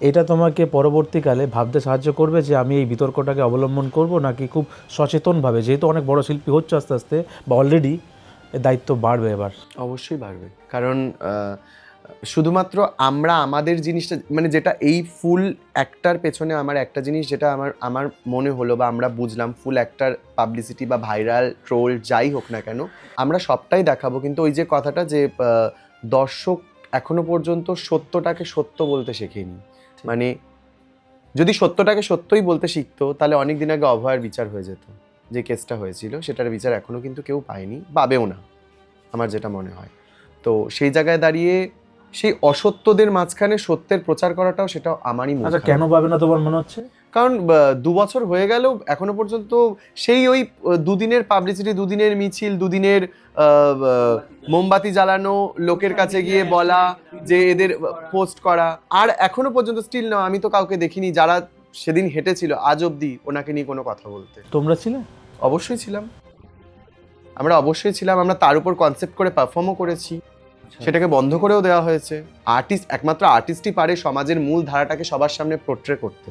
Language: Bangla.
এটা তোমাকে পরবর্তীকালে ভাবতে সাহায্য করবে যে আমি এই বিতর্কটাকে অবলম্বন করব নাকি খুব সচেতনভাবে, যেহেতু অনেক বড় শিল্পী হচ্ছে আস্তে আস্তে বা অলরেডি, দায়িত্ব বাড়বে এবার? অবশ্যই বাড়বে, কারণ শুধুমাত্র আমরা আমাদের জিনিসটা মানে যেটা এই ফুল অ্যাক্টার পেছনে আমার একটা জিনিস যেটা আমার আমার মনে হলো বা আমরা বুঝলাম, ফুল অ্যাক্টার পাবলিসিটি বা ভাইরাল ট্রোল যাই হোক না কেন আমরা সবটাই দেখাবো, কিন্তু ওই যে কথাটা যে দর্শক এখনো পর্যন্ত সত্যটাকে সত্য বলতে শেখেনি। মানে যদি সত্যটাকে সত্যই বলতে শিখতো তাহলে অনেক দিন আগে অভয়ার বিচার হয়ে যেত। যে কেসটা হয়েছিল সেটার বিচার এখনো কিন্তু কেউ পায়নি, পাবেও না আমার যেটা মনে হয়। তো সেই জায়গায় দাঁড়িয়ে সেই অসত্যদের মাঝখানে সত্যের প্রচার করাটাও সেটা আমারই মূল আচ্ছা, খারাপ। কেন পাবে না তোমার মনে হচ্ছে? কারণ ২ বছর হয়ে গেল এখনো পর্যন্ত সেই ওই দুদিনের পাবলিসিটি, দুদিনের মিছিল, দুদিনের মোমবাতি জ্বালানো, লোকের কাছে গিয়ে বলা যে এদের পোস্ট করা, আর এখনো পর্যন্ত স্টিল না, আমি তো কাউকে দেখিনি যারা সেদিন হেঁটেছিল আজ অব্দি ওনাকে নিয়ে কোনো কথা বলতে। তোমরা ছিলে? অবশ্যই ছিলাম, আমরা অবশ্যই ছিলাম, আমরা তার উপর কনসেপ্ট করে পারফর্মও করেছি, সেটাকে বন্ধ করেও দেওয়া হয়েছে। আর্টিস্ট, একমাত্র আর্টিস্টই পারে সমাজের মূল ধারাটাকে সবার সামনে পোর্ট্রে করতে।